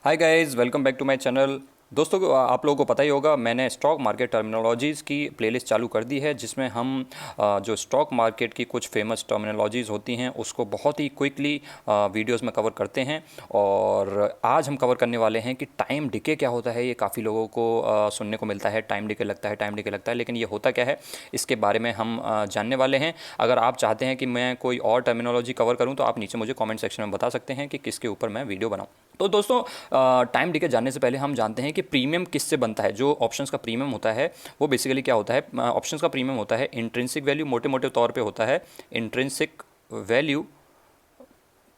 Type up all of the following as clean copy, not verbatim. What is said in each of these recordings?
Hi guys, welcome back to my channel. दोस्तों आप लोगों को पता ही होगा, मैंने स्टॉक मार्केट टर्मिनोलॉजीज़ की प्लेलिस्ट चालू कर दी है, जिसमें हम जो स्टॉक मार्केट की कुछ फेमस टर्मिनोलॉजीज़ होती हैं उसको बहुत ही क्विकली वीडियोस में कवर करते हैं। और आज हम कवर करने वाले हैं कि टाइम डिके क्या होता है। ये काफ़ी लोगों को सुनने को मिलता है, टाइम डिके लगता है, टाइम डिके लगता है, लेकिन ये होता क्या है इसके बारे में हम जानने वाले हैं। अगर आप चाहते हैं कि मैं कोई और टर्मिनोलॉजी कवर करूँ तो आप नीचे मुझे कॉमेंट सेक्शन में बता सकते हैं कि किसके ऊपर मैं वीडियो बनाऊँ। तो दोस्तों, टाइम डिके जानने से पहले हम जानते हैं कि प्रीमियम किससे बनता है। जो ऑप्शंस का प्रीमियम होता है वो बेसिकली क्या होता है। ऑप्शंस का प्रीमियम होता है इंट्रिंसिक वैल्यू, मोटे मोटे तौर पे होता है intrinsic value,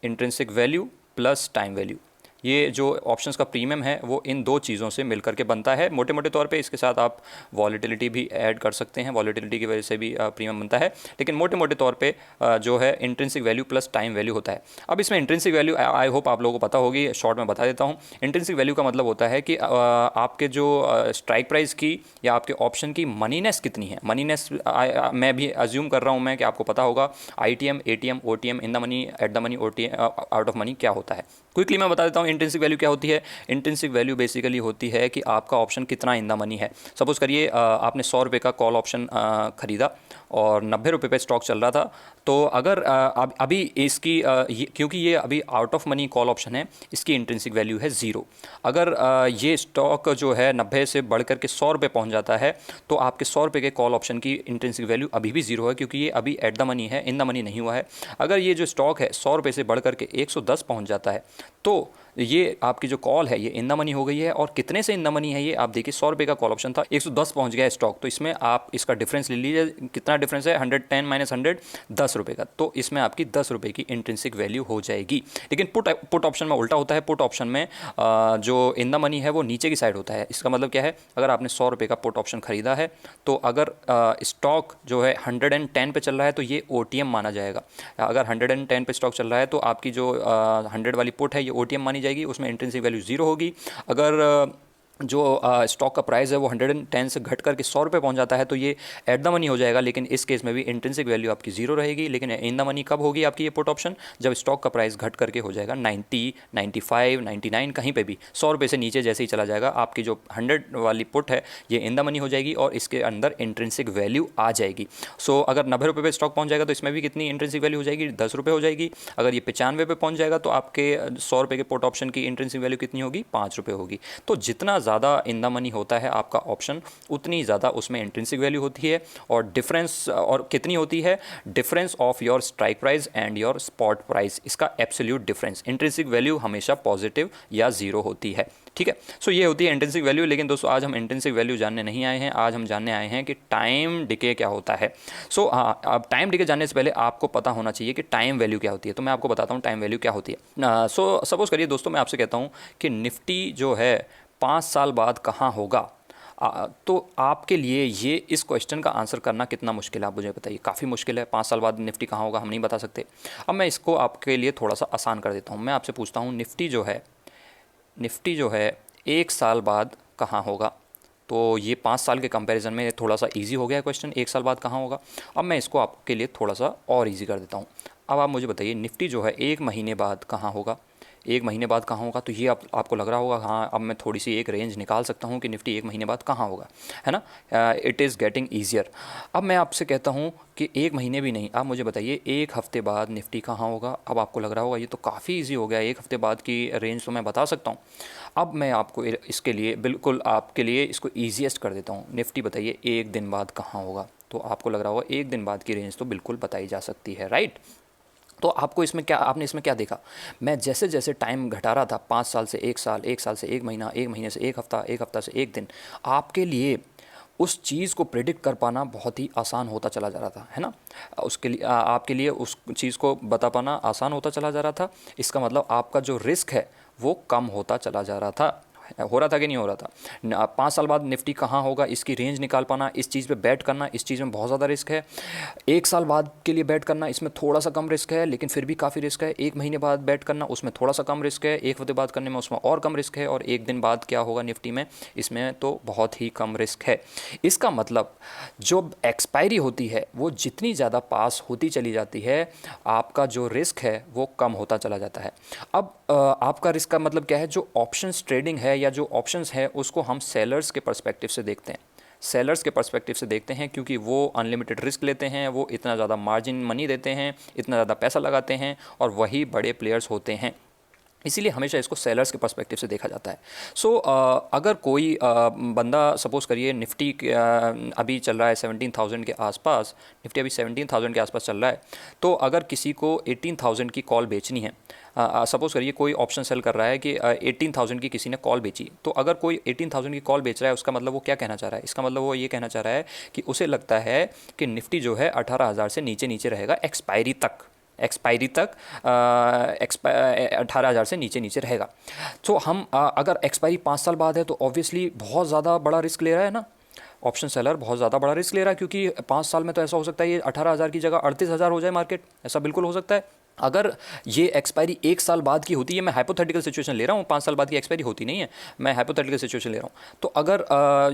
intrinsic value plus time value. ये जो ऑप्शंस का प्रीमियम है वो इन दो चीज़ों से मिलकर के बनता है मोटे मोटे तौर पे। इसके साथ आप वॉलेटिलिटी भी ऐड कर सकते हैं, वॉलेटिलिटी की वजह से भी प्रीमियम बनता है, लेकिन मोटे मोटे तौर पे जो है intrinsic value plus time value होता है। अब इसमें इंट्रिंसिक वैल्यू आई होप आप लोगों को पता होगी, शॉर्ट में बता देता हूँ। इंट्रिंसिक वैल्यू का मतलब होता है कि आपके जो स्ट्राइक प्राइस की या आपके ऑप्शन की मनीनेस कितनी है। मनीनेस मैं भी अज्यूम कर रहा हूँ मैं कि आपको पता होगा ITM, ATM, OTM, in the money, at the money, OTM, out of money क्या होता है। क्विकली मैं बता देता हूँ इंट्रिंसिक वैल्यू क्या होती है। इंट्रिंसिक वैल्यू बेसिकली होती है कि आपका ऑप्शन कितना इन द मनी है। सपोज़ करिए आपने 100 रुपये का कॉल ऑप्शन खरीदा और 90 रुपये पे स्टॉक चल रहा था। तो अगर अभी इसकी क्योंकि ये अभी out of money call option है, इसकी इंट्रिंसिक वैल्यू है 0। अगर ये स्टॉक जो है 90 से बढ़ कर के 100 रुपये पहुँच जाता है तो आपके 100 रुपये के कॉल ऑप्शन की इंट्रिंसिक वैल्यू अभी भी 0 है, क्योंकि ये अभी एट द मनी है, इन द मनी नहीं हुआ है। अगर ये जो स्टॉक है 100 रुपये से बढ़ कर के 110 पहुँच जाता है तो ये आपकी जो कॉल है ये इन द मनी हो गई है। और कितने से इन द मनी है ये आप देखिए, 100 रुपये का कॉल ऑप्शन था, 110 पहुंच गया स्टॉक, तो इसमें आप इसका डिफरेंस ले लीजिए। कितना डिफरेंस है? 110 माइनस 100, 10 रुपये का। तो इसमें आपकी 10 रुपये की इंट्रिंसिक वैल्यू हो जाएगी। लेकिन पुट ऑप्शन में उल्टा होता है। पुट ऑप्शन में जो इन द मनी है वो नीचे की साइड होता है। इसका मतलब क्या है? अगर आपने 100 रुपये का पुट ऑप्शन खरीदा है तो अगर स्टॉक जो है 110 पे चल रहा है तो ये OTM माना जाएगा। अगर 110 पे स्टॉक चल रहा है तो आपकी जो 100 वाली पुट है ये OTM मानी जाएगी, उसमें इंट्रिंसिक वैल्यू 0 होगी। अगर जो स्टॉक का प्राइस है वो 110 से घट करके 100 रुपये पहुंच जाता है तो ये एट द मनी हो जाएगा, लेकिन इस केस में भी इंट्रिंसिक वैल्यू आपकी 0 रहेगी। लेकिन इन द मनी कब होगी आपकी ये पुट ऑप्शन? जब स्टॉक का प्राइस घट करके हो जाएगा 90, 95, 99, कहीं पे भी 100 रुपये से नीचे जैसे ही चला जाएगा आपकी जो 100 वाली पुट है ये इन द मनी हो जाएगी और इसके अंदर इंट्रिंसिक वैल्यू आ जाएगी। सो अगर 90 रुपये पे स्टॉक पहुँच जाएगा तो इसमें भी कितनी इंट्रिंसिक वैल्यू हो जाएगी? 10 रुपये हो जाएगी। अगर ये 95 पे पहुँच जाएगा तो आपके 100 रुपये के पुट ऑप्शन की इंट्रिंसिक वैल्यू कितनी होगी? 5 रुपये होगी। तो जितना ज़्यादा इन द मनी होता है आपका ऑप्शन, उतनी ज़्यादा उसमें इंट्रिंसिक वैल्यू होती है। और डिफरेंस और कितनी होती है? Difference of your strike price and your spot price, इसका एब्सोल्यूट डिफरेंस। इंट्रिंसिक वैल्यू हमेशा पॉजिटिव या 0 होती है। ठीक है, सो ये होती है इंट्रिंसिक वैल्यू। लेकिन दोस्तों आज हम इंट्रिंसिक वैल्यू जानने नहीं आए हैं, आज हम जानने आए हैं कि टाइम डिके क्या होता है। सो अब टाइम डिके जानने से पहले आपको पता होना चाहिए कि टाइम वैल्यू क्या होती है। तो मैं आपको बताता हूँ टाइम वैल्यू क्या होती है। सो सपोज़ करिए दोस्तों, मैं आपसे कहता हूँ कि निफ्टी जो है 5 साल बाद कहाँ होगा। तो आपके लिए ये इस क्वेश्चन का आंसर करना कितना मुश्किल है आप मुझे बताइए? काफ़ी मुश्किल है। 5 साल बाद निफ्टी कहाँ होगा हम नहीं बता सकते। अब मैं इसको आपके लिए थोड़ा सा आसान कर देता हूँ। मैं आपसे पूछता हूँ निफ्टी जो है 1 साल बाद कहाँ होगा। तो ये 5 साल के कंपैरिजन में थोड़ा सा इजी हो गया क्वेश्चन, 1 साल बाद कहाँ होगा। अब मैं इसको आपके लिए थोड़ा सा और इजी कर देता हूँ। अब आप मुझे बताइए निफ्टी जो है 1 महीने बाद कहाँ होगा। 1 महीने बाद कहाँ होगा? तो ये आपको लग रहा होगा हाँ अब मैं थोड़ी सी एक रेंज निकाल सकता हूँ कि निफ्टी 1 महीने बाद कहाँ होगा, है ना। It is getting easier. अब मैं आपसे कहता हूँ कि 1 महीने भी नहीं, आप मुझे बताइए 1 हफ़्ते बाद निफ्टी कहाँ होगा। अब आपको लग रहा होगा ये तो काफ़ी ईजी हो गया, 1 हफ़्ते बाद की रेंज तो मैं बता सकता हूँ। अब मैं आपको इसके लिए बिल्कुल आपके लिए इसको ईजीएस्ट कर देता हूँ। निफ्टी बताइए 1 दिन बाद कहाँ होगा। तो आपको लग रहा होगा 1 दिन बाद की रेंज तो बिल्कुल बताई जा सकती है, राइट। तो आपको इसमें क्या, आपने इसमें क्या देखा? मैं जैसे जैसे टाइम घटा रहा था, 5 साल से 1 साल, 1 साल से 1 महीना, 1 महीने से 1 हफ़्ता, 1 हफ़्ता से 1 दिन, आपके लिए उस चीज़ को प्रेडिक्ट कर पाना बहुत ही आसान होता चला जा रहा था, है ना। उसके लिए आपके लिए उस चीज़ को बता पाना आसान होता चला जा रहा था। इसका मतलब आपका जो रिस्क है वो कम होता चला जा रहा था, हो रहा था कि नहीं हो रहा था। 5 साल बाद निफ्टी कहाँ होगा इसकी रेंज निकाल पाना, इस चीज़ पे बैट करना, इस चीज़ में बहुत ज़्यादा रिस्क है। 1 साल बाद के लिए बैट करना, इसमें थोड़ा सा कम रिस्क है लेकिन फिर भी काफ़ी रिस्क है। 1 महीने बाद बैट करना, उसमें थोड़ा सा कम रिस्क है। 1 हफ्ते बाद करने में उसमें और कम रिस्क है। और 1 दिन बाद क्या होगा निफ्टी में, इसमें तो बहुत ही कम रिस्क है। इसका मतलब जो एक्सपायरी होती है वो जितनी ज़्यादा पास होती चली जाती है, आपका जो रिस्क है वो कम होता चला जाता है। अब आपका रिस्क का मतलब क्या है, जो ऑप्शंस ट्रेडिंग है या जो ऑप्शंस है उसको हम सेलर्स के पर्सपेक्टिव से देखते हैं। सेलर्स के पर्सपेक्टिव से देखते हैं क्योंकि वो अनलिमिटेड रिस्क लेते हैं, वो इतना ज़्यादा मार्जिन मनी देते हैं, इतना ज़्यादा पैसा लगाते हैं और वही बड़े प्लेयर्स होते हैं। इसीलिए हमेशा इसको सेलर्स के पर्सपेक्टिव से देखा जाता है। सो अगर कोई बंदा सपोज़ करिए निफ्टी अभी चल रहा है 17,000 के आसपास, निफ्टी अभी 17,000 के आसपास चल रहा है, तो अगर किसी को 18,000 की कॉल बेचनी है, सपोज़ करिए कोई ऑप्शन सेल कर रहा है कि 18,000 की किसी ने कॉल बेची, तो अगर कोई 18,000 की कॉल बेच रहा है उसका मतलब वो क्या कहना चाह रहा है, इसका मतलब वो ये कहना चाह रहा है कि उसे लगता है कि निफ्टी जो है 18,000 से नीचे नीचे रहेगा एक्सपायरी तक 18,000 से नीचे नीचे रहेगा। तो हम अगर एक्सपायरी 5 साल बाद है तो ऑब्वियसली बहुत ज़्यादा बड़ा रिस्क ले रहा है ना, ऑप्शन सेलर बहुत ज़्यादा बड़ा रिस्क ले रहा है, क्योंकि 5 साल में तो ऐसा हो सकता है ये 18,000 की जगह 38,000 हो जाए मार्केट, ऐसा बिल्कुल हो सकता है। अगर ये एक्सपायरी 1 साल बाद की होती है, मैं हाइपोथेटिकल सिचुएशन ले रहा हूँ, 5 साल बाद की एक्सपायरी होती नहीं है, मैं हाइपोथेटिकल सिचुएशन ले रहा हूँ। तो अगर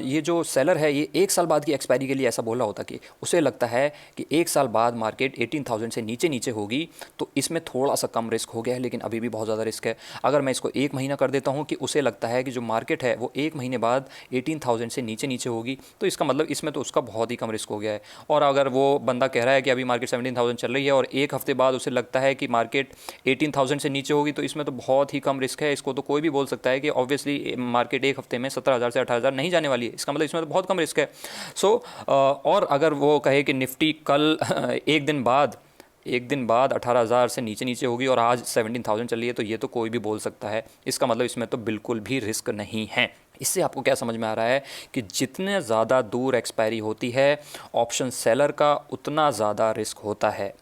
ये जो सेलर है ये 1 साल बाद की एक्सपायरी के लिए ऐसा बोला होता कि उसे लगता है कि 1 साल बाद मार्केट 18,000 से नीचे नीचे होगी, तो इसमें थोड़ा सा कम रिस्क हो गया है, लेकिन अभी भी बहुत ज़्यादा रिस्क है। अगर मैं इसको 1 महीना कर देता हूँ कि उसे लगता है कि जो मार्केट है वो 1 महीने बाद 18,000 से नीचे नीचे होगी, तो इसका मतलब इसमें तो उसका बहुत ही कम रिस्क हो गया है। और अगर वो बंदा कह रहा है कि अभी मार्केट 17,000 चल रही है और 1 हफ्ते बाद उसे लगता है कि मार्केट 18,000 से नीचे होगी, तो इसमें तो बहुत ही कम रिस्क है। इसको तो कोई भी बोल सकता है कि ऑब्वियसली मार्केट 1 हफ्ते में 17,000 से 18,000 नहीं जाने वाली है, इसका मतलब इसमें तो बहुत कम रिस्क है। सो और अगर वो कहे कि निफ्टी कल एक दिन बाद 18,000 से नीचे नीचे होगी और आज 17,000 चल रही है, तो ये तो कोई भी बोल सकता है, इसका मतलब इसमें तो बिल्कुल भी रिस्क नहीं है। इससे आपको क्या समझ में आ रहा है कि जितने ज़्यादा दूर एक्सपायरी होती है ऑप्शन सेलर का उतना ज़्यादा रिस्क होता है।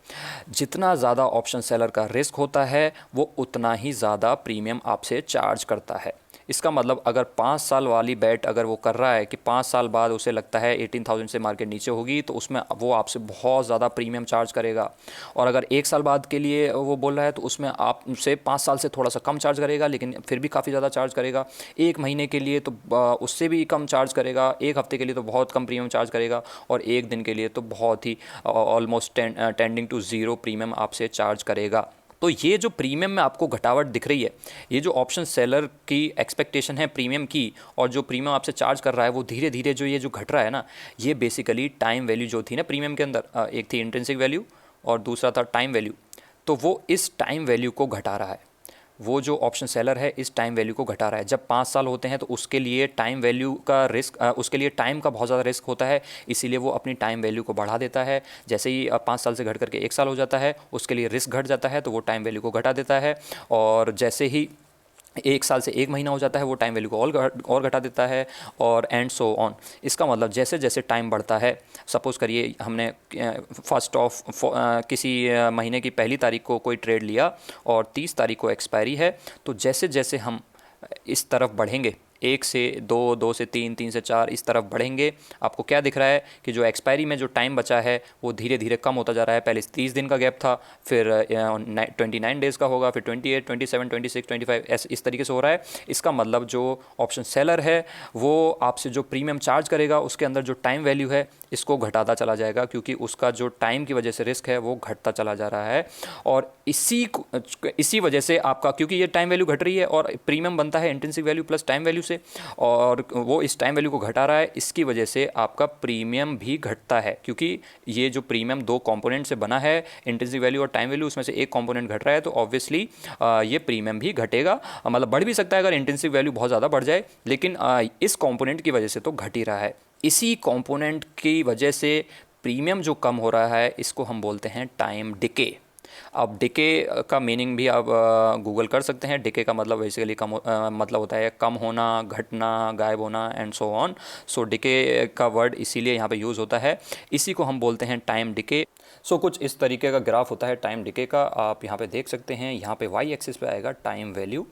जितना ज़्यादा ऑप्शन सेलर का रिस्क होता है वो उतना ही ज़्यादा प्रीमियम आपसे चार्ज करता है। इसका मतलब अगर 5 साल वाली बैट अगर वो कर रहा है कि 5 साल बाद उसे लगता है 18,000 से मार्केट नीचे होगी, तो उसमें वो आपसे बहुत ज़्यादा प्रीमियम चार्ज करेगा। और अगर 1 साल बाद के लिए वो बोल रहा है तो उसमें आपसे 5 साल से थोड़ा सा कम चार्ज करेगा, लेकिन फिर भी काफ़ी ज़्यादा चार्ज करेगा। 1 महीने के लिए तो उससे भी कम चार्ज करेगा, 1 हफ्ते के लिए तो बहुत कम प्रीमियम चार्ज करेगा, और 1 दिन के लिए तो बहुत ही almost tending to zero premium आपसे चार्ज करेगा। तो ये जो प्रीमियम में आपको घटावट दिख रही है, ये जो ऑप्शन सेलर की एक्सपेक्टेशन है प्रीमियम की, और जो प्रीमियम आपसे चार्ज कर रहा है वो धीरे धीरे जो ये जो घट रहा है ना, ये बेसिकली टाइम वैल्यू जो थी ना प्रीमियम के अंदर, एक थी इंट्रिंसिक वैल्यू और दूसरा था टाइम वैल्यू, तो वो इस टाइम वैल्यू को घटा रहा है। वो जो ऑप्शन सेलर है इस टाइम वैल्यू को घटा रहा है। जब 5 साल होते हैं तो उसके लिए टाइम वैल्यू का रिस्क, उसके लिए टाइम का बहुत ज़्यादा रिस्क होता है, इसीलिए वो अपनी टाइम वैल्यू को बढ़ा देता है। जैसे ही 5 साल से घट करके 1 साल हो जाता है, उसके लिए रिस्क घट जाता है तो वो टाइम वैल्यू को घटा देता है। और जैसे ही 1 साल से 1 महीना हो जाता है वो टाइम वैल्यू को और घटा देता है, और एंड सो ऑन। इसका मतलब जैसे जैसे टाइम बढ़ता है, सपोज़ करिए हमने किसी महीने की पहली तारीख को कोई ट्रेड लिया और 30 तारीख को एक्सपायरी है, तो जैसे जैसे हम इस तरफ बढ़ेंगे, 1 से 2, 2 से 3, 3 से 4 इस तरफ बढ़ेंगे, आपको क्या दिख रहा है कि जो एक्सपायरी में जो टाइम बचा है वो धीरे धीरे कम होता जा रहा है। पहले 30 दिन का गैप था, फिर 29 डेज़ का होगा, फिर 28, 27, 26, 25 इस तरीके से हो रहा है। इसका मतलब जो ऑप्शन सेलर है वो आपसे जो प्रीमियम चार्ज करेगा उसके अंदर जो टाइम वैल्यू है इसको घटाता चला जाएगा, क्योंकि उसका जो टाइम की वजह से रिस्क है वो घटता चला जा रहा है। और इसी वजह से आपका, क्योंकि ये टाइम वैल्यू घट रही है और प्रीमियम बनता है intrinsic value plus time value से, और वो इस टाइम वैल्यू को घटा रहा है, इसकी वजह से आपका प्रीमियम भी घटता है। क्योंकि ये जो प्रीमियम 2 कंपोनेंट से बना है, इंट्रिंसिक वैल्यू और टाइम वैल्यू, उसमें से एक कंपोनेंट घट रहा है, तो ऑब्वियसली ये प्रीमियम भी घटेगा। मतलब बढ़ भी सकता है अगर इंट्रिंसिक वैल्यू बहुत ज़्यादा बढ़ जाए, लेकिन इस कंपोनेंट की वजह से तो घट ही रहा है। इसी कंपोनेंट की वजह से प्रीमियम जो कम हो रहा है इसको हम बोलते हैं टाइम डिके। अब डिके का मीनिंग भी आप गूगल कर सकते हैं। डिके का मतलब बेसिकली मतलब होता है कम होना, घटना, गायब होना and so on. So decay का वर्ड इसीलिए यहाँ पे यूज़ होता है, इसी को हम बोलते हैं टाइम डिके। सो कुछ इस तरीके का ग्राफ होता है टाइम डिके का, आप यहाँ पे देख सकते हैं। यहाँ पे वाई एक्सिस पे आएगा टाइम वैल्यू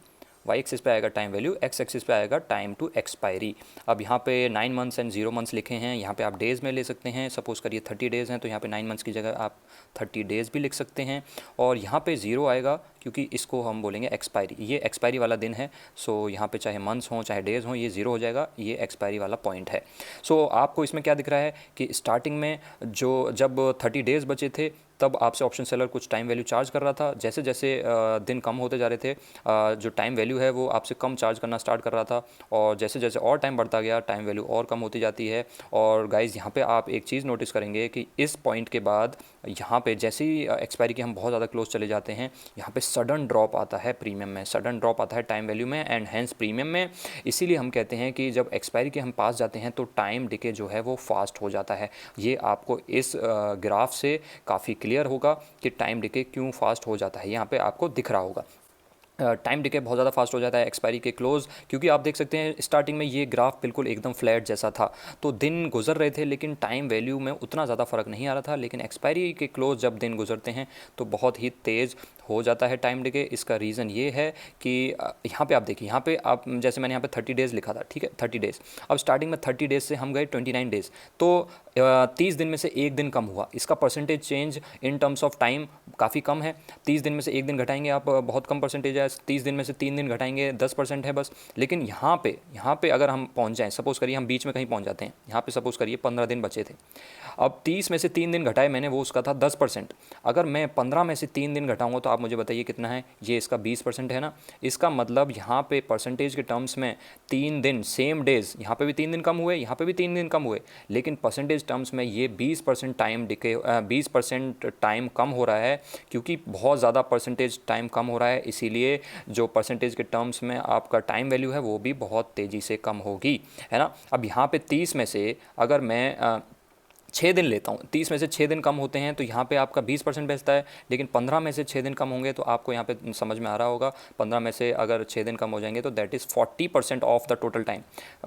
वाई एक्सिस पे आएगा टाइम वैल्यू, एक्स एक्सिस पे आएगा टाइम टू एक्सपायरी। अब यहाँ पे 9 मंथ्स एंड 0 मंथ्स लिखे हैं, यहाँ पे आप डेज़ में ले सकते हैं। सपोज़ करिए 30 डेज़ हैं तो यहाँ पे 9 मंथ्स की जगह आप 30 डेज़ भी लिख सकते हैं। और यहाँ पे 0 आएगा क्योंकि इसको हम बोलेंगे एक्सपायरी, ये एक्सपायरी वाला दिन है। सो यहाँ पे चाहे मंथ्स हों चाहे डेज़ हों, ये 0 हो जाएगा, ये एक्सपायरी वाला पॉइंट है। सो आपको इसमें क्या दिख रहा है कि स्टार्टिंग में जब 30 डेज़ बचे थे तब आपसे ऑप्शन सेलर कुछ टाइम वैल्यू चार्ज कर रहा था। जैसे जैसे दिन कम होते जा रहे थे, जो टाइम वैल्यू है वो आपसे कम चार्ज करना स्टार्ट कर रहा था, और जैसे जैसे और टाइम बढ़ता गया टाइम वैल्यू और कम होती जाती है। और गाइज़ यहाँ पे आप एक चीज़ नोटिस करेंगे कि इस पॉइंट के बाद यहाँ पे जैसे ही एक्सपायरी के हम बहुत ज़्यादा क्लोज चले जाते हैं, यहाँ पे सडन ड्रॉप आता है प्रीमियम में, सडन ड्रॉप आता है टाइम वैल्यू में एंड हैंस प्रीमियम में। इसीलिए हम कहते हैं कि जब एक्सपायरी के हम पास जाते हैं तो टाइम डिके जो है वो फास्ट हो जाता है। ये आपको इस ग्राफ से काफ़ी क्लियर होगा कि टाइम डिके क्यों फास्ट हो जाता है, यहाँ पे आपको दिख रहा होगा। टाइम डिके बहुत ज़्यादा फास्ट हो जाता है एक्सपायरी के क्लोज़, क्योंकि आप देख सकते हैं स्टार्टिंग में ये ग्राफ बिल्कुल एकदम फ्लैट जैसा था, तो दिन गुजर रहे थे लेकिन टाइम वैल्यू में उतना ज़्यादा फ़र्क नहीं आ रहा था। लेकिन एक्सपायरी के क्लोज़ जब दिन गुजरते हैं तो बहुत ही तेज़ हो जाता है टाइम डिके। इसका रीज़न ये है कि यहाँ पे आप देखिए, यहाँ पे आप जैसे मैंने यहाँ पे 30 डेज़ लिखा था, ठीक है 30 डेज़। अब स्टार्टिंग में 30 डेज़ से हम गए 29 डेज़, तो 30 दिन में से एक दिन कम हुआ। इसका percentage change in terms of time काफ़ी कम है। 30 दिन में से एक दिन घटाएंगे आप, बहुत कम परसेंटेज है। 30 दिन में से 3 दिन घटाएंगे 10% है बस। लेकिन यहाँ पे अगर हम पहुँच जाएँ, सपोज़ करिए हम बीच में कहीं पहुँच जाते हैं, यहाँ पे सपोज़ करिए 15 दिन बचे थे। अब 30 में से 3 दिन घटाए मैंने, वो उसका था 10%। अगर मैं 15 में से 3 दिन घटाऊँगा तो आप मुझे बताइए कितना है, ये इसका 20% है ना। इसका मतलब यहाँ पे परसेंटेज के टर्म्स में 3 दिन सेम डेज़, यहाँ पे भी 3 दिन कम हुए, यहाँ पे भी 3 दिन कम हुए, लेकिन परसेंटेज टर्म्स में ये 20% टाइम डिके 20% टाइम कम हो रहा है, क्योंकि बहुत ज़्यादा परसेंटेज टाइम कम हो रहा है। इसीलिए जो परसेंटेज के टर्म्स में आपका टाइम वैल्यू है वो भी बहुत तेज़ी से कम होगी, है ना। अब यहाँ पे 30 में से अगर मैं 6 दिन लेता हूँ, 30 में से 6 दिन कम होते हैं तो यहाँ पे आपका 20% बचता है। लेकिन 15 में से 6 दिन कम होंगे तो आपको यहाँ पे समझ में आ रहा होगा, 15 में से अगर 6 दिन कम हो जाएंगे तो that is 40% of the total time.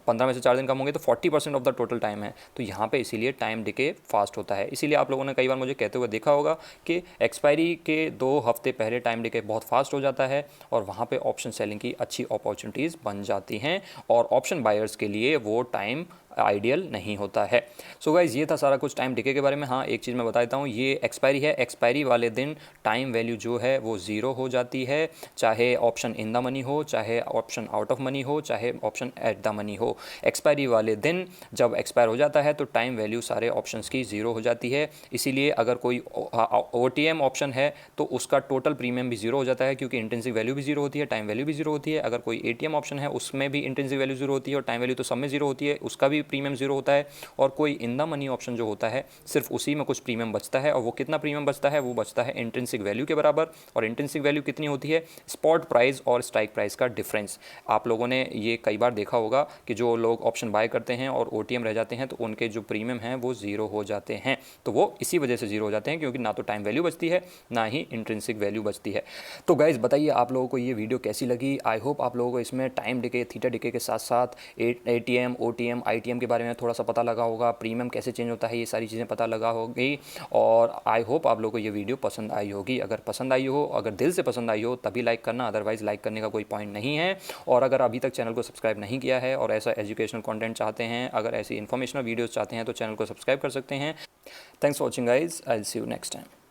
15 में से 4 दिन कम होंगे तो 40% ऑफ द टोटल टाइम है। तो यहाँ पे इसीलिए टाइम डिके फास्ट होता है। इसीलिए आप लोगों ने कई बार मुझे कहते हुए देखा होगा कि एक्सपायरी के 2 हफ्ते पहले टाइम डिके बहुत फास्ट हो जाता है और वहाँ पर ऑप्शन सेलिंग की अच्छी अपॉर्चुनिटीज़ बन जाती हैं, और ऑप्शन बायर्स के लिए वो टाइम आइडियल नहीं होता है। सो गाइज़ ये था सारा कुछ टाइम डिके के बारे में। हाँ, एक चीज़ मैं बता देता हूँ, ये एक्सपायरी है, एक्सपायरी वाले दिन टाइम वैल्यू जो है वो 0 हो जाती है, चाहे ऑप्शन इन द मनी हो, चाहे ऑप्शन आउट ऑफ मनी हो, चाहे ऑप्शन एट द मनी हो। एक्सपायरी वाले दिन जब एक्सपायर हो जाता है तो टाइम वैल्यू सारे ऑप्शंस की 0 हो जाती है। इसीलिए अगर कोई OTM ऑप्शन है तो उसका टोटल प्रीमियम भी 0 हो जाता है, क्योंकि इंट्रिंसिक वैल्यू भी 0 होती है, टाइम वैल्यू भी 0 होती है। अगर कोई ATM ऑप्शन है उसमें भी इंट्रिंसिक वैल्यू 0 होती है और टाइम वैल्यू तो सब में 0 होती है, उसका भी प्रीमियम 0 होता है। और कोई इन द मनी ऑप्शन जो होता है सिर्फ उसी में कुछ प्रीमियम बचता है, और वो कितना प्रीमियम बचता है, वो बचता है इंट्रिंसिक वैल्यू के बराबर। और इंट्रिंसिक वैल्यू कितनी होती है, स्पॉट प्राइस और स्ट्राइक प्राइस का डिफरेंस। आप लोगों ने ये कई बार देखा होगा कि जो लोग ऑप्शन बाय करते हैं और OTM रह जाते हैं तो उनके जो प्रीमियम हैं वो 0 हो जाते हैं। तो वो इसी वजह से 0 हो जाते हैं, क्योंकि ना तो टाइम वैल्यू बचती है ना ही इंट्रिंसिक वैल्यू बचती है। तो गाइज बताइए आप लोगों को ये वीडियो कैसी लगी। आई होप आप लोगों को इसमें टाइम डिके, थीटा डिके के साथ साथ ATM, OTM, ITM के बारे में थोड़ा सा पता लगा होगा, प्रीमियम कैसे चेंज होता है, ये सारी चीज़ें पता लगा होगी। और आई होप आप लोगों को ये वीडियो पसंद आई होगी। अगर पसंद आई हो, अगर दिल से पसंद आई हो तभी लाइक करना, अदरवाइज़ लाइक करने का कोई पॉइंट नहीं है। और अगर अभी तक चैनल को सब्सक्राइब नहीं किया है और ऐसा एजुकेशनल कंटेंट चाहते हैं, अगर ऐसी इन्फॉर्मेशनल वीडियोज़ चाहते हैं तो चैनल को सब्सक्राइब कर सकते हैं। Thanks for watching guys, I will see you next time.